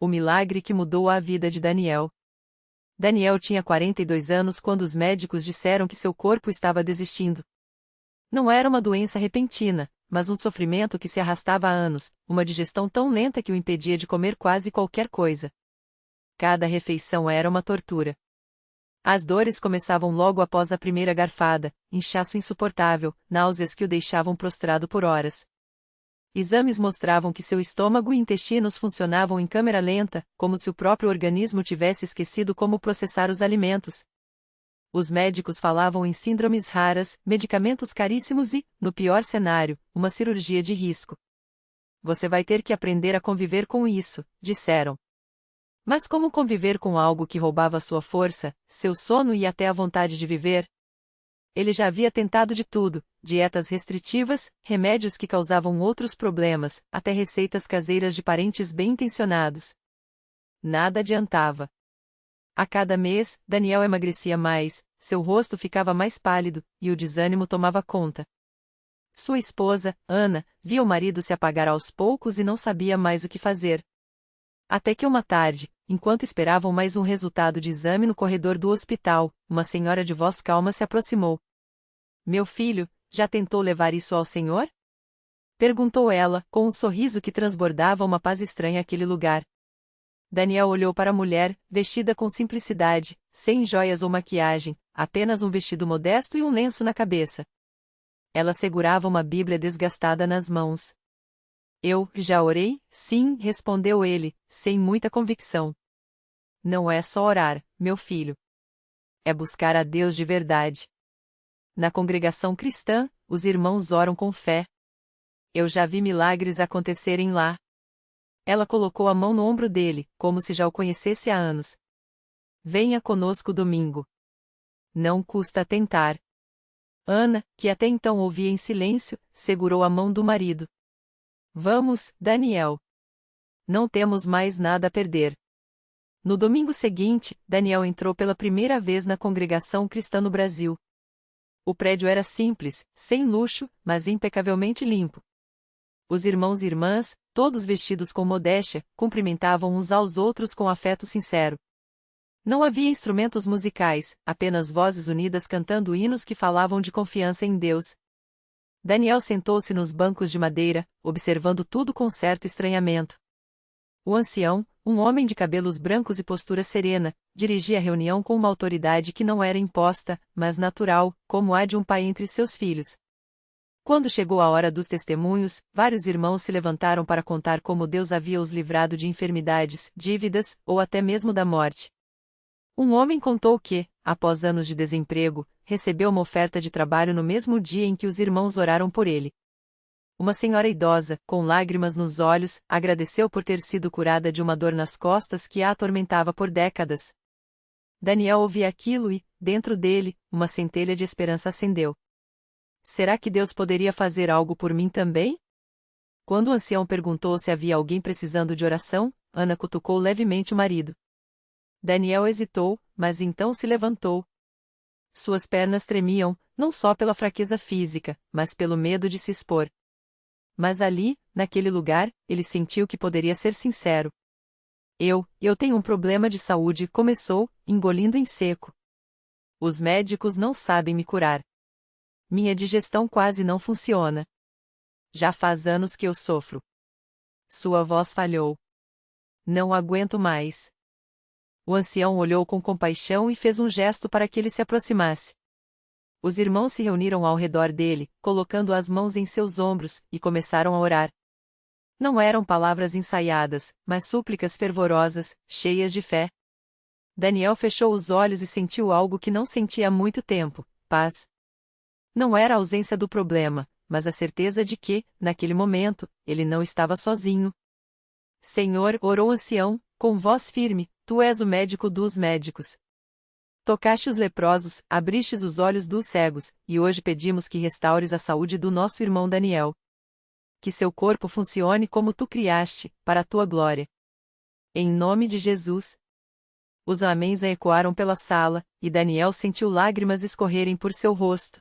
O milagre que mudou a vida de Daniel. Daniel tinha 42 anos quando os médicos disseram que seu corpo estava desistindo. Não era uma doença repentina, mas um sofrimento que se arrastava há anos, uma digestão tão lenta que o impedia de comer quase qualquer coisa. Cada refeição era uma tortura. As dores começavam logo após a primeira garfada, inchaço insuportável, náuseas que o deixavam prostrado por horas. Exames mostravam que seu estômago e intestinos funcionavam em câmera lenta, como se o próprio organismo tivesse esquecido como processar os alimentos. Os médicos falavam em síndromes raras, medicamentos caríssimos e, no pior cenário, uma cirurgia de risco. Você vai ter que aprender a conviver com isso, disseram. Mas como conviver com algo que roubava sua força, seu sono e até a vontade de viver? Ele já havia tentado de tudo, dietas restritivas, remédios que causavam outros problemas, até receitas caseiras de parentes bem-intencionados. Nada adiantava. A cada mês, Daniel emagrecia mais, seu rosto ficava mais pálido, e o desânimo tomava conta. Sua esposa, Ana, via o marido se apagar aos poucos e não sabia mais o que fazer. Até que uma tarde, enquanto esperavam mais um resultado de exame no corredor do hospital, uma senhora de voz calma se aproximou. Meu filho, já tentou levar isso ao Senhor? Perguntou ela, com um sorriso que transbordava uma paz estranha àquele lugar. Daniel olhou para a mulher, vestida com simplicidade, sem joias ou maquiagem, apenas um vestido modesto e um lenço na cabeça. Ela segurava uma Bíblia desgastada nas mãos. Eu já orei? Sim, respondeu ele, sem muita convicção. Não é só orar, meu filho. É buscar a Deus de verdade. Na congregação cristã, os irmãos oram com fé. Eu já vi milagres acontecerem lá. Ela colocou a mão no ombro dele, como se já o conhecesse há anos. Venha conosco domingo. Não custa tentar. Ana, que até então ouvia em silêncio, segurou a mão do marido. Vamos, Daniel. Não temos mais nada a perder. No domingo seguinte, Daniel entrou pela primeira vez na congregação cristã no Brasil. O prédio era simples, sem luxo, mas impecavelmente limpo. Os irmãos e irmãs, todos vestidos com modéstia, cumprimentavam uns aos outros com afeto sincero. Não havia instrumentos musicais, apenas vozes unidas cantando hinos que falavam de confiança em Deus. Daniel sentou-se nos bancos de madeira, observando tudo com certo estranhamento. O ancião, um homem de cabelos brancos e postura serena, dirigia a reunião com uma autoridade que não era imposta, mas natural, como a de um pai entre seus filhos. Quando chegou a hora dos testemunhos, vários irmãos se levantaram para contar como Deus havia os livrado de enfermidades, dívidas, ou até mesmo da morte. Um homem contou que, após anos de desemprego, recebeu uma oferta de trabalho no mesmo dia em que os irmãos oraram por ele. Uma senhora idosa, com lágrimas nos olhos, agradeceu por ter sido curada de uma dor nas costas que a atormentava por décadas. Daniel ouvia aquilo e, dentro dele, uma centelha de esperança acendeu. Será que Deus poderia fazer algo por mim também? Quando o ancião perguntou se havia alguém precisando de oração, Ana cutucou levemente o marido. Daniel hesitou, mas então se levantou. Suas pernas tremiam, não só pela fraqueza física, mas pelo medo de se expor. Mas ali, naquele lugar, ele sentiu que poderia ser sincero. Eu tenho um problema de saúde, começou, engolindo em seco. Os médicos não sabem me curar. Minha digestão quase não funciona. Já faz anos que eu sofro. Sua voz falhou. Não aguento mais. O ancião olhou com compaixão e fez um gesto para que ele se aproximasse. Os irmãos se reuniram ao redor dele, colocando as mãos em seus ombros, e começaram a orar. Não eram palavras ensaiadas, mas súplicas fervorosas, cheias de fé. Daniel fechou os olhos e sentiu algo que não sentia há muito tempo: paz. Não era a ausência do problema, mas a certeza de que, naquele momento, ele não estava sozinho. Senhor, orou o ancião, com voz firme, tu és o médico dos médicos. Tocaste os leprosos, abristes os olhos dos cegos, e hoje pedimos que restaures a saúde do nosso irmão Daniel. Que seu corpo funcione como tu criaste, para a tua glória. Em nome de Jesus. Os améns ecoaram pela sala, e Daniel sentiu lágrimas escorrerem por seu rosto.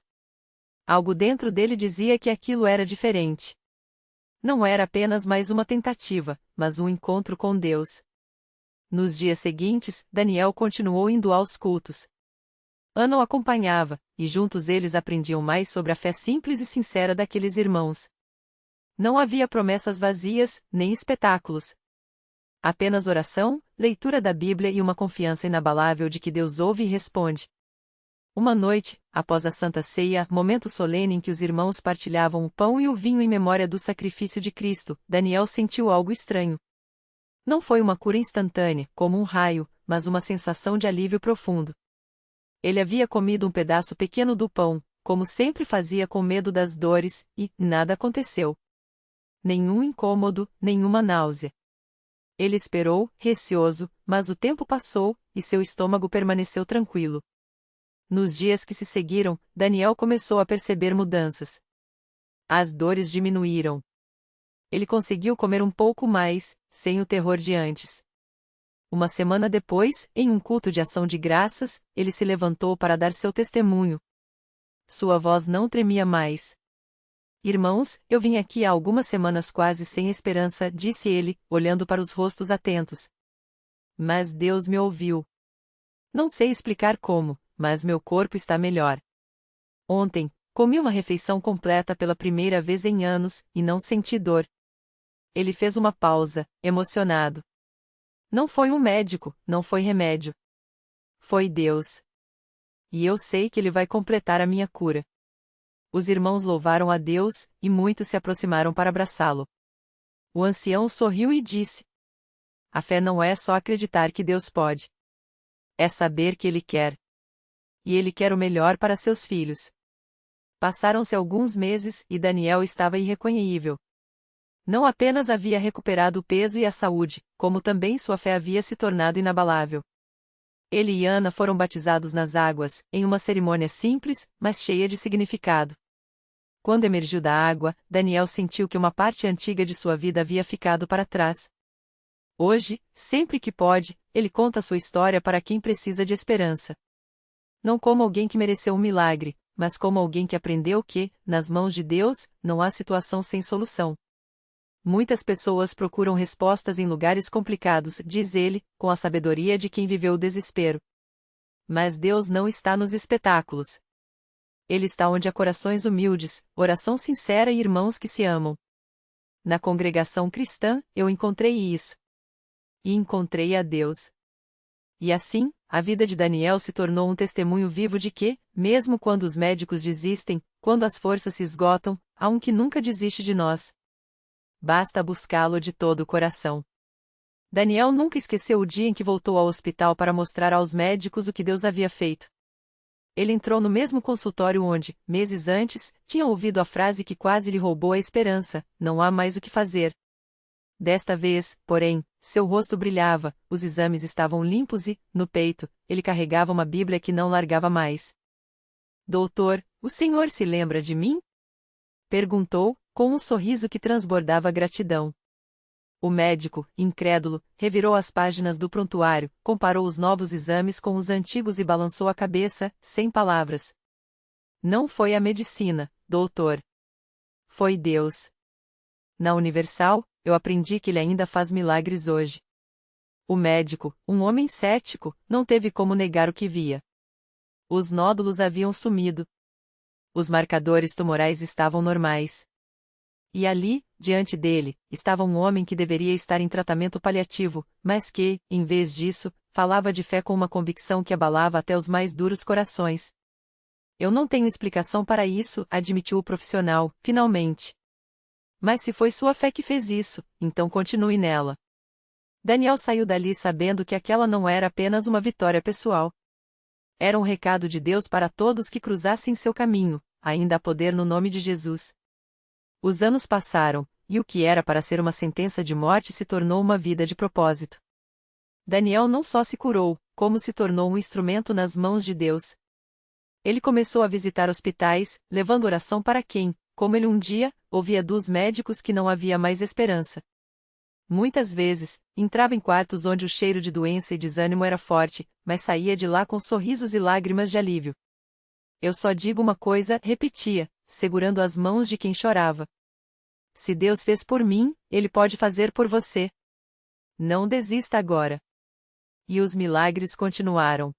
Algo dentro dele dizia que aquilo era diferente. Não era apenas mais uma tentativa, mas um encontro com Deus. Nos dias seguintes, Daniel continuou indo aos cultos. Ana o acompanhava, e juntos eles aprendiam mais sobre a fé simples e sincera daqueles irmãos. Não havia promessas vazias, nem espetáculos. Apenas oração, leitura da Bíblia e uma confiança inabalável de que Deus ouve e responde. Uma noite, após a Santa Ceia, momento solene em que os irmãos partilhavam o pão e o vinho em memória do sacrifício de Cristo, Daniel sentiu algo estranho. Não foi uma cura instantânea, como um raio, mas uma sensação de alívio profundo. Ele havia comido um pedaço pequeno do pão, como sempre fazia com medo das dores, e nada aconteceu. Nenhum incômodo, nenhuma náusea. Ele esperou, receoso, mas o tempo passou, e seu estômago permaneceu tranquilo. Nos dias que se seguiram, Daniel começou a perceber mudanças. As dores diminuíram. Ele conseguiu comer um pouco mais, sem o terror de antes. Uma semana depois, em um culto de ação de graças, ele se levantou para dar seu testemunho. Sua voz não tremia mais. Irmãos, eu vim aqui há algumas semanas quase sem esperança, disse ele, olhando para os rostos atentos. Mas Deus me ouviu. Não sei explicar como, mas meu corpo está melhor. Ontem, comi uma refeição completa pela primeira vez em anos, e não senti dor. Ele fez uma pausa, emocionado. Não foi um médico, não foi remédio. Foi Deus. E eu sei que Ele vai completar a minha cura. Os irmãos louvaram a Deus, e muitos se aproximaram para abraçá-lo. O ancião sorriu e disse: A fé não é só acreditar que Deus pode. É saber que Ele quer. E Ele quer o melhor para seus filhos. Passaram-se alguns meses, e Daniel estava irreconhecível. Não apenas havia recuperado o peso e a saúde, como também sua fé havia se tornado inabalável. Ele e Ana foram batizados nas águas, em uma cerimônia simples, mas cheia de significado. Quando emergiu da água, Daniel sentiu que uma parte antiga de sua vida havia ficado para trás. Hoje, sempre que pode, ele conta sua história para quem precisa de esperança. Não como alguém que mereceu um milagre, mas como alguém que aprendeu que, nas mãos de Deus, não há situação sem solução. Muitas pessoas procuram respostas em lugares complicados, diz ele, com a sabedoria de quem viveu o desespero. Mas Deus não está nos espetáculos. Ele está onde há corações humildes, oração sincera e irmãos que se amam. Na congregação cristã, eu encontrei isso. E encontrei a Deus. E assim, a vida de Daniel se tornou um testemunho vivo de que, mesmo quando os médicos desistem, quando as forças se esgotam, há um que nunca desiste de nós. Basta buscá-lo de todo o coração. Daniel nunca esqueceu o dia em que voltou ao hospital para mostrar aos médicos o que Deus havia feito. Ele entrou no mesmo consultório onde, meses antes, tinha ouvido a frase que quase lhe roubou a esperança: não há mais o que fazer. Desta vez, porém, seu rosto brilhava, os exames estavam limpos e, no peito, ele carregava uma Bíblia que não largava mais. Doutor, o senhor se lembra de mim? Perguntou, com um sorriso que transbordava gratidão. O médico, incrédulo, revirou as páginas do prontuário, comparou os novos exames com os antigos e balançou a cabeça, sem palavras. Não foi a medicina, doutor. Foi Deus. Na Universal, eu aprendi que Ele ainda faz milagres hoje. O médico, um homem cético, não teve como negar o que via. Os nódulos haviam sumido. Os marcadores tumorais estavam normais. E ali, diante dele, estava um homem que deveria estar em tratamento paliativo, mas que, em vez disso, falava de fé com uma convicção que abalava até os mais duros corações. Eu não tenho explicação para isso, admitiu o profissional, finalmente. Mas se foi sua fé que fez isso, então continue nela. Daniel saiu dali sabendo que aquela não era apenas uma vitória pessoal. Era um recado de Deus para todos que cruzassem seu caminho, ainda há poder no nome de Jesus. Os anos passaram, e o que era para ser uma sentença de morte se tornou uma vida de propósito. Daniel não só se curou, como se tornou um instrumento nas mãos de Deus. Ele começou a visitar hospitais, levando oração para quem, como ele um dia, ouvia dos médicos que não havia mais esperança. Muitas vezes, entrava em quartos onde o cheiro de doença e desânimo era forte, mas saía de lá com sorrisos e lágrimas de alívio. Eu só digo uma coisa, repetia, segurando as mãos de quem chorava. Se Deus fez por mim, Ele pode fazer por você. Não desista agora. E os milagres continuaram.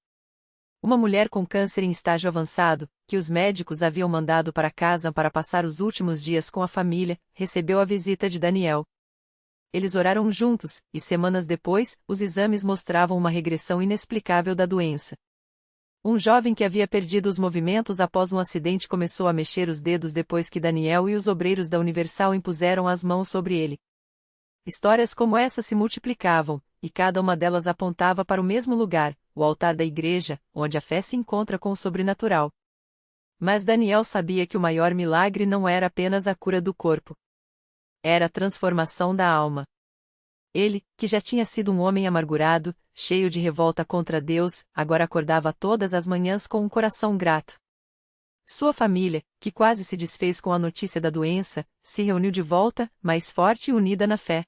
Uma mulher com câncer em estágio avançado, que os médicos haviam mandado para casa para passar os últimos dias com a família, recebeu a visita de Daniel. Eles oraram juntos, e semanas depois, os exames mostravam uma regressão inexplicável da doença. Um jovem que havia perdido os movimentos após um acidente começou a mexer os dedos depois que Daniel e os obreiros da Universal impuseram as mãos sobre ele. Histórias como essa se multiplicavam, e cada uma delas apontava para o mesmo lugar, o altar da igreja, onde a fé se encontra com o sobrenatural. Mas Daniel sabia que o maior milagre não era apenas a cura do corpo. Era a transformação da alma. Ele, que já tinha sido um homem amargurado, cheio de revolta contra Deus, agora acordava todas as manhãs com um coração grato. Sua família, que quase se desfez com a notícia da doença, se reuniu de volta, mais forte e unida na fé.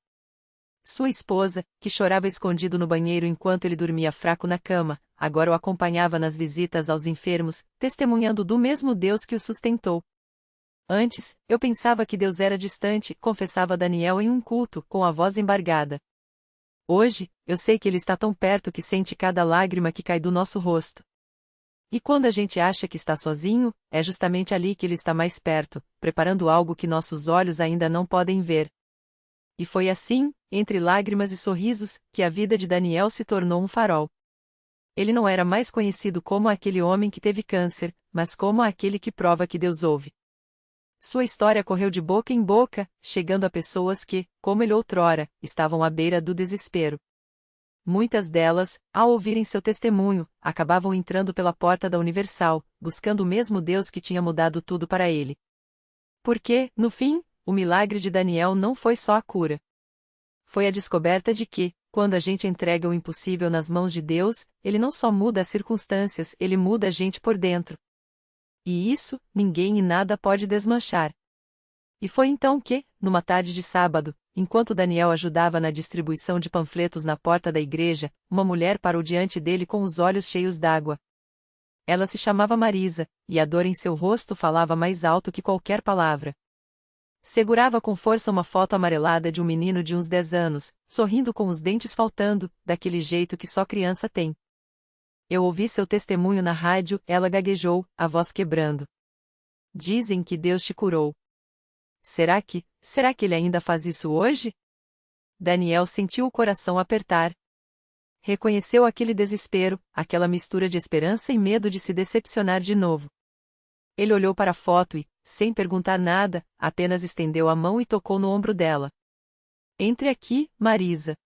Sua esposa, que chorava escondido no banheiro enquanto ele dormia fraco na cama, agora o acompanhava nas visitas aos enfermos, testemunhando do mesmo Deus que o sustentou. Antes, eu pensava que Deus era distante, confessava Daniel em um culto, com a voz embargada. Hoje, eu sei que Ele está tão perto que sente cada lágrima que cai do nosso rosto. E quando a gente acha que está sozinho, é justamente ali que Ele está mais perto, preparando algo que nossos olhos ainda não podem ver. E foi assim, entre lágrimas e sorrisos, que a vida de Daniel se tornou um farol. Ele não era mais conhecido como aquele homem que teve câncer, mas como aquele que prova que Deus ouve. Sua história correu de boca em boca, chegando a pessoas que, como ele outrora, estavam à beira do desespero. Muitas delas, ao ouvirem seu testemunho, acabavam entrando pela porta da Universal, buscando o mesmo Deus que tinha mudado tudo para ele. Porque, no fim, o milagre de Daniel não foi só a cura. Foi a descoberta de que, quando a gente entrega o impossível nas mãos de Deus, Ele não só muda as circunstâncias, Ele muda a gente por dentro. E isso, ninguém e nada pode desmanchar. E foi então que, numa tarde de sábado, enquanto Daniel ajudava na distribuição de panfletos na porta da igreja, uma mulher parou diante dele com os olhos cheios d'água. Ela se chamava Marisa, e a dor em seu rosto falava mais alto que qualquer palavra. Segurava com força uma foto amarelada de um menino de uns 10 anos, sorrindo com os dentes faltando, daquele jeito que só criança tem. Eu ouvi seu testemunho na rádio, ela gaguejou, a voz quebrando. Dizem que Deus te curou. Será que ele ainda faz isso hoje? Daniel sentiu o coração apertar. Reconheceu aquele desespero, aquela mistura de esperança e medo de se decepcionar de novo. Ele olhou para a foto e, sem perguntar nada, apenas estendeu a mão e tocou no ombro dela. Entre aqui, Marisa.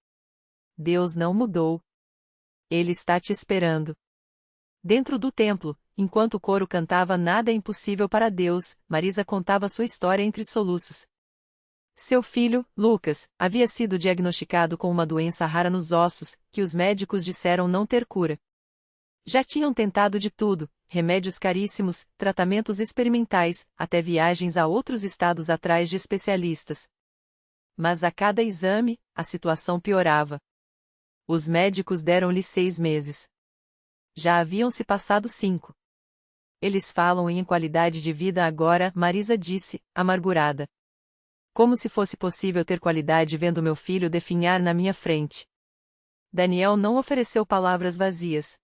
Deus não mudou. Ele está te esperando. Dentro do templo, enquanto o coro cantava Nada é impossível para Deus, Marisa contava sua história entre soluços. Seu filho, Lucas, havia sido diagnosticado com uma doença rara nos ossos, que os médicos disseram não ter cura. Já tinham tentado de tudo, remédios caríssimos, tratamentos experimentais, até viagens a outros estados atrás de especialistas. Mas a cada exame, a situação piorava. Os médicos deram-lhe 6 meses. Já haviam se passado 5. Eles falam em qualidade de vida agora, Marisa disse, amargurada. Como se fosse possível ter qualidade vendo meu filho definhar na minha frente. Daniel não ofereceu palavras vazias.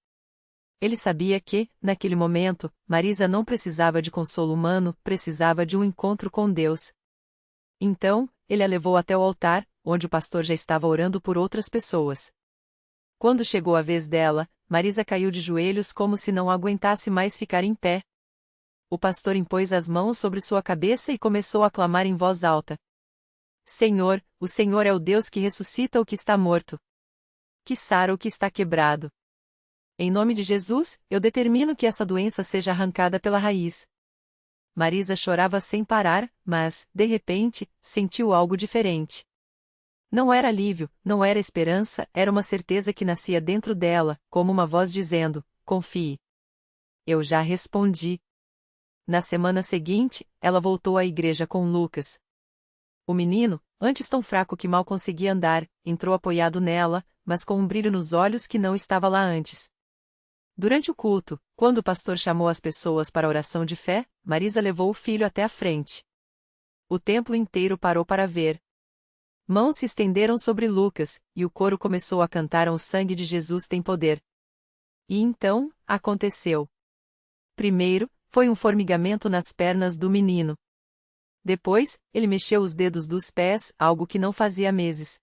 Ele sabia que, naquele momento, Marisa não precisava de consolo humano, precisava de um encontro com Deus. Então, ele a levou até o altar, onde o pastor já estava orando por outras pessoas. Quando chegou a vez dela, Marisa caiu de joelhos como se não aguentasse mais ficar em pé. O pastor impôs as mãos sobre sua cabeça e começou a clamar em voz alta. Senhor, o Senhor é o Deus que ressuscita o que está morto. Que sara o que está quebrado. Em nome de Jesus, eu determino que essa doença seja arrancada pela raiz. Marisa chorava sem parar, mas, de repente, sentiu algo diferente. Não era alívio, não era esperança, era uma certeza que nascia dentro dela, como uma voz dizendo, confie. Eu já respondi. Na semana seguinte, ela voltou à igreja com Lucas. O menino, antes tão fraco que mal conseguia andar, entrou apoiado nela, mas com um brilho nos olhos que não estava lá antes. Durante o culto, quando o pastor chamou as pessoas para a oração de fé, Marisa levou o filho até a frente. O templo inteiro parou para ver. Mãos se estenderam sobre Lucas, e o coro começou a cantar: o sangue de Jesus tem poder. E então, aconteceu. Primeiro, foi um formigamento nas pernas do menino. Depois, ele mexeu os dedos dos pés, algo que não fazia há meses.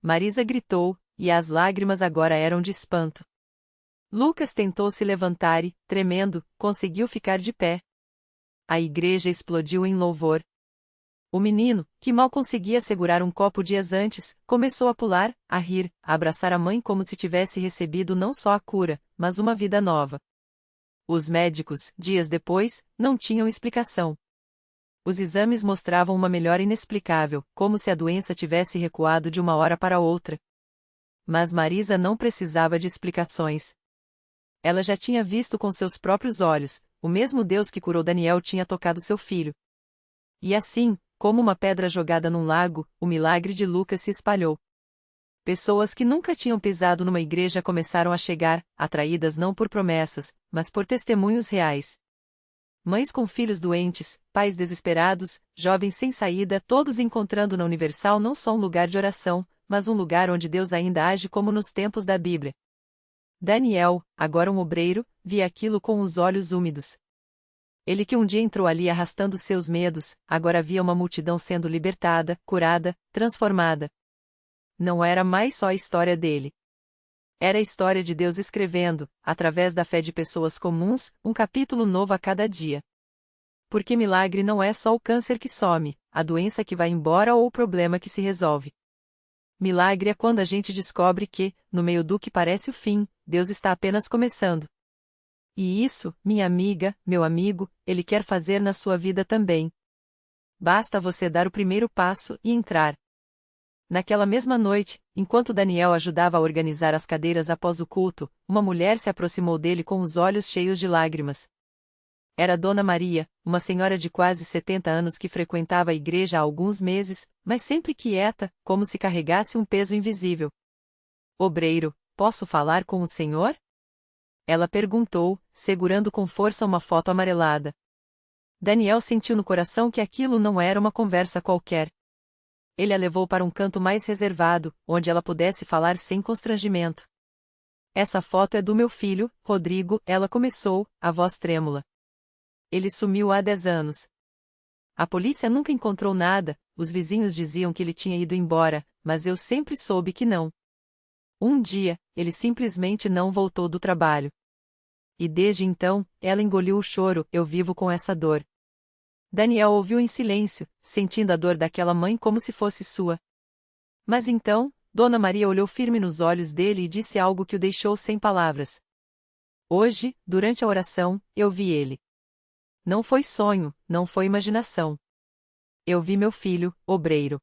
Marisa gritou, e as lágrimas agora eram de espanto. Lucas tentou se levantar e, tremendo, conseguiu ficar de pé. A igreja explodiu em louvor. O menino, que mal conseguia segurar um copo dias antes, começou a pular, a rir, a abraçar a mãe como se tivesse recebido não só a cura, mas uma vida nova. Os médicos, dias depois, não tinham explicação. Os exames mostravam uma melhora inexplicável, como se a doença tivesse recuado de uma hora para outra. Mas Marisa não precisava de explicações. Ela já tinha visto com seus próprios olhos, o mesmo Deus que curou Daniel tinha tocado seu filho. E assim, como uma pedra jogada num lago, o milagre de Lucas se espalhou. Pessoas que nunca tinham pisado numa igreja começaram a chegar, atraídas não por promessas, mas por testemunhos reais. Mães com filhos doentes, pais desesperados, jovens sem saída, todos encontrando na Universal não só um lugar de oração, mas um lugar onde Deus ainda age como nos tempos da Bíblia. Daniel, agora um obreiro, via aquilo com os olhos úmidos. Ele que um dia entrou ali arrastando seus medos, agora via uma multidão sendo libertada, curada, transformada. Não era mais só a história dele. Era a história de Deus escrevendo, através da fé de pessoas comuns, um capítulo novo a cada dia. Porque milagre não é só o câncer que some, a doença que vai embora ou o problema que se resolve. Milagre é quando a gente descobre que, no meio do que parece o fim, Deus está apenas começando. E isso, minha amiga, meu amigo, Ele quer fazer na sua vida também. Basta você dar o primeiro passo e entrar. Naquela mesma noite, enquanto Daniel ajudava a organizar as cadeiras após o culto, uma mulher se aproximou dele com os olhos cheios de lágrimas. Era Dona Maria, uma senhora de quase 70 anos que frequentava a igreja há alguns meses, mas sempre quieta, como se carregasse um peso invisível. Obreiro, posso falar com o senhor? Ela perguntou, segurando com força uma foto amarelada. Daniel sentiu no coração que aquilo não era uma conversa qualquer. Ele a levou para um canto mais reservado, onde ela pudesse falar sem constrangimento. Essa foto é do meu filho, Rodrigo, ela começou, a voz trêmula. Ele sumiu há 10 anos. A polícia nunca encontrou nada, os vizinhos diziam que ele tinha ido embora, mas eu sempre soube que não. Um dia, ele simplesmente não voltou do trabalho. E desde então, ela engoliu o choro: eu vivo com essa dor. Daniel ouviu em silêncio, sentindo a dor daquela mãe como se fosse sua. Mas então, Dona Maria olhou firme nos olhos dele e disse algo que o deixou sem palavras. Hoje, durante a oração, eu vi ele. Não foi sonho, não foi imaginação. Eu vi meu filho, obreiro.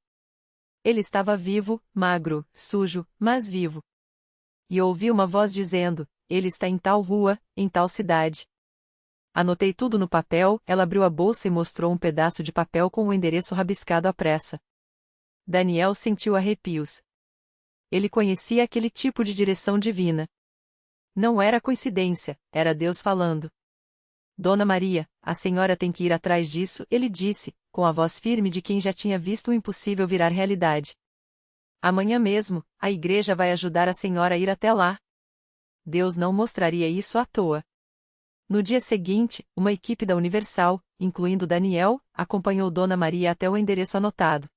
Ele estava vivo, magro, sujo, mas vivo. E ouvi uma voz dizendo: ele está em tal rua, em tal cidade. Anotei tudo no papel. Ela abriu a bolsa e mostrou um pedaço de papel com o endereço rabiscado à pressa. Daniel sentiu arrepios. Ele conhecia aquele tipo de direção divina. Não era coincidência, era Deus falando. Dona Maria, a senhora tem que ir atrás disso, ele disse, com a voz firme de quem já tinha visto o impossível virar realidade. Amanhã mesmo, a igreja vai ajudar a senhora a ir até lá. Deus não mostraria isso à toa. No dia seguinte, uma equipe da Universal, incluindo Daniel, acompanhou Dona Maria até o endereço anotado.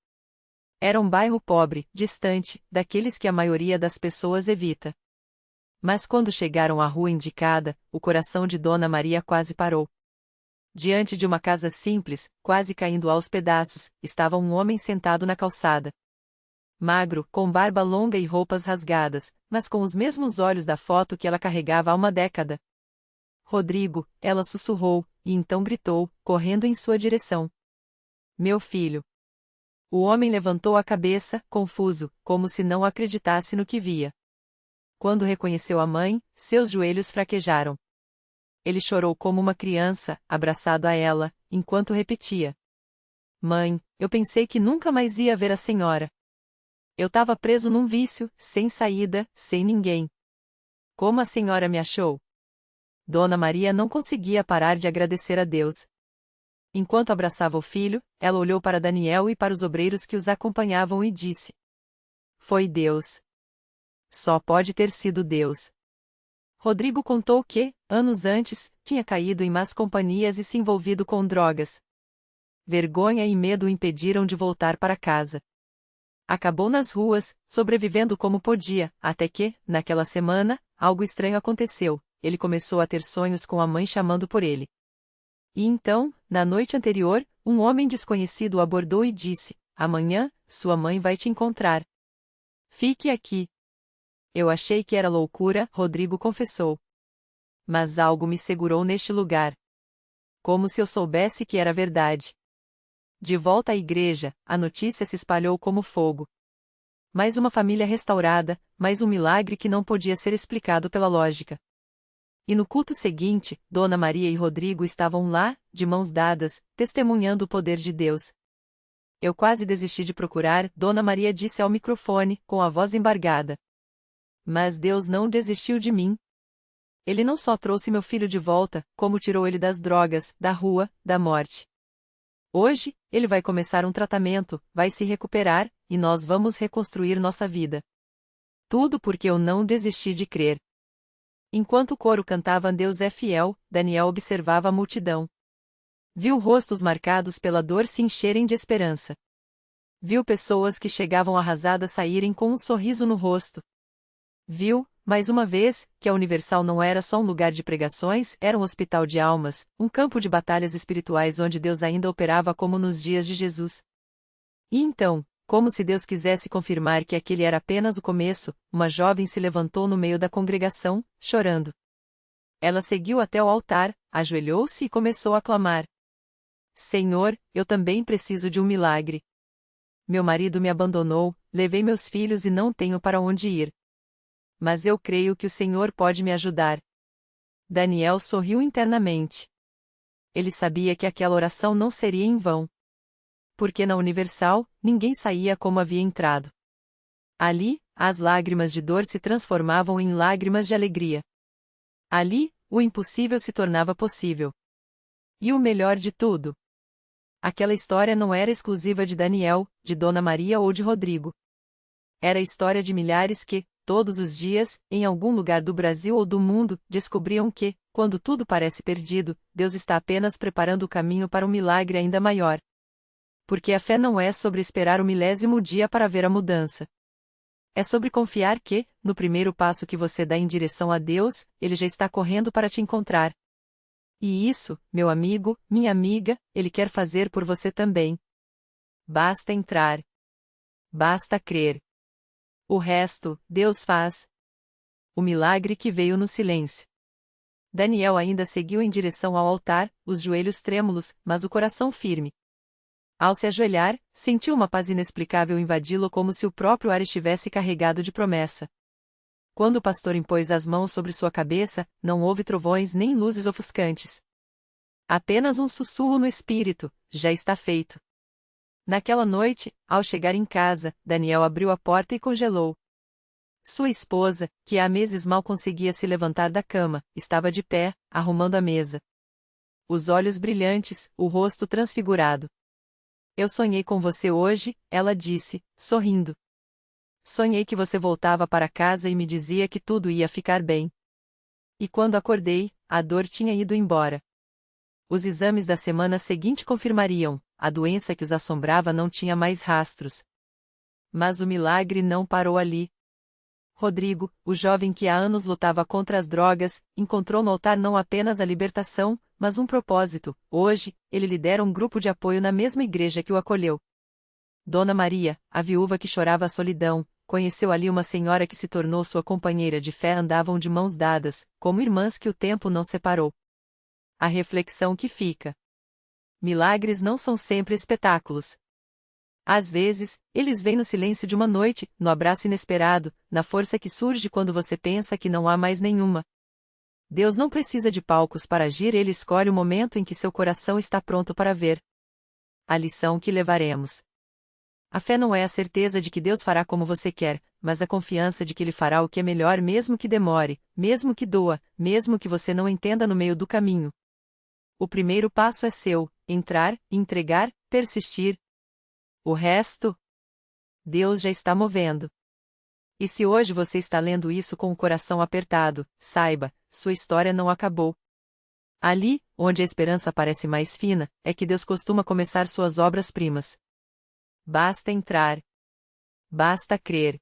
Era um bairro pobre, distante, daqueles que a maioria das pessoas evita. Mas quando chegaram à rua indicada, o coração de Dona Maria quase parou. Diante de uma casa simples, quase caindo aos pedaços, estava um homem sentado na calçada. Magro, com barba longa e roupas rasgadas, mas com os mesmos olhos da foto que ela carregava há uma década. Rodrigo, ela sussurrou, e então gritou, correndo em sua direção. Meu filho. O homem levantou a cabeça, confuso, como se não acreditasse no que via. Quando reconheceu a mãe, seus joelhos fraquejaram. Ele chorou como uma criança, abraçado a ela, enquanto repetia: Mãe, eu pensei que nunca mais ia ver a senhora. Eu estava preso num vício, sem saída, sem ninguém. Como a senhora me achou? Dona Maria não conseguia parar de agradecer a Deus. Enquanto abraçava o filho, ela olhou para Daniel e para os obreiros que os acompanhavam e disse: Foi Deus. Só pode ter sido Deus. Rodrigo contou que, anos antes, tinha caído em más companhias e se envolvido com drogas. Vergonha e medo o impediram de voltar para casa. Acabou nas ruas, sobrevivendo como podia, até que, naquela semana, algo estranho aconteceu. Ele começou a ter sonhos com a mãe chamando por ele. E então, na noite anterior, um homem desconhecido o abordou e disse: Amanhã, sua mãe vai te encontrar. Fique aqui. Eu achei que era loucura, Rodrigo confessou. Mas algo me segurou neste lugar. Como se eu soubesse que era verdade. De volta à igreja, a notícia se espalhou como fogo. Mais uma família restaurada, mais um milagre que não podia ser explicado pela lógica. E no culto seguinte, Dona Maria e Rodrigo estavam lá, de mãos dadas, testemunhando o poder de Deus. Eu quase desisti de procurar, Dona Maria disse ao microfone, com a voz embargada. Mas Deus não desistiu de mim. Ele não só trouxe meu filho de volta, como tirou ele das drogas, da rua, da morte. Hoje, ele vai começar um tratamento, vai se recuperar, e nós vamos reconstruir nossa vida. Tudo porque eu não desisti de crer. Enquanto o coro cantava Deus é fiel, Daniel observava a multidão. Viu rostos marcados pela dor se encherem de esperança. Viu pessoas que chegavam arrasadas saírem com um sorriso no rosto. Viu, mais uma vez, que a Universal não era só um lugar de pregações, era um hospital de almas, um campo de batalhas espirituais onde Deus ainda operava como nos dias de Jesus. E então, como se Deus quisesse confirmar que aquele era apenas o começo, uma jovem se levantou no meio da congregação, chorando. Ela seguiu até o altar, ajoelhou-se e começou a clamar: Senhor, eu também preciso de um milagre. Meu marido me abandonou, levei meus filhos e não tenho para onde ir. Mas eu creio que o Senhor pode me ajudar. Daniel sorriu internamente. Ele sabia que aquela oração não seria em vão. Porque na Universal, ninguém saía como havia entrado. Ali, as lágrimas de dor se transformavam em lágrimas de alegria. Ali, o impossível se tornava possível. E o melhor de tudo: aquela história não era exclusiva de Daniel, de Dona Maria ou de Rodrigo. Era a história de milhares que, todos os dias, em algum lugar do Brasil ou do mundo, descobriam que, quando tudo parece perdido, Deus está apenas preparando o caminho para um milagre ainda maior. Porque a fé não é sobre esperar o milésimo dia para ver a mudança. É sobre confiar que, no primeiro passo que você dá em direção a Deus, Ele já está correndo para te encontrar. E isso, meu amigo, minha amiga, Ele quer fazer por você também. Basta entrar. Basta crer. O resto, Deus faz. O milagre que veio no silêncio. Daniel ainda seguiu em direção ao altar, os joelhos trêmulos, mas o coração firme. Ao se ajoelhar, sentiu uma paz inexplicável invadi-lo como se o próprio ar estivesse carregado de promessa. Quando o pastor impôs as mãos sobre sua cabeça, não houve trovões nem luzes ofuscantes. Apenas um sussurro no espírito: já está feito. Naquela noite, ao chegar em casa, Daniel abriu a porta e congelou. Sua esposa, que há meses mal conseguia se levantar da cama, estava de pé, arrumando a mesa. Os olhos brilhantes, o rosto transfigurado. Eu sonhei com você hoje, ela disse, sorrindo. Sonhei que você voltava para casa e me dizia que tudo ia ficar bem. E quando acordei, a dor tinha ido embora. Os exames da semana seguinte confirmariam: a doença que os assombrava não tinha mais rastros. Mas o milagre não parou ali. Rodrigo, o jovem que há anos lutava contra as drogas, encontrou no altar não apenas a libertação, mas um propósito. Hoje, ele lidera um grupo de apoio na mesma igreja que o acolheu. Dona Maria, a viúva que chorava a solidão, conheceu ali uma senhora que se tornou sua companheira de fé. Andavam de mãos dadas, como irmãs que o tempo não separou. A reflexão que fica: milagres não são sempre espetáculos. Às vezes, eles vêm no silêncio de uma noite, no abraço inesperado, na força que surge quando você pensa que não há mais nenhuma. Deus não precisa de palcos para agir, Ele escolhe o momento em que seu coração está pronto para ver. A lição que levaremos: a fé não é a certeza de que Deus fará como você quer, mas a confiança de que Ele fará o que é melhor mesmo que demore, mesmo que doa, mesmo que você não entenda no meio do caminho. O primeiro passo é seu, entrar, entregar, persistir. O resto? Deus já está movendo. E se hoje você está lendo isso com o coração apertado, saiba, sua história não acabou. Ali, onde a esperança parece mais fina, é que Deus costuma começar suas obras-primas. Basta entrar. Basta crer.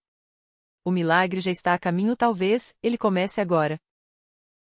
O milagre já está a caminho, talvez ele comece agora.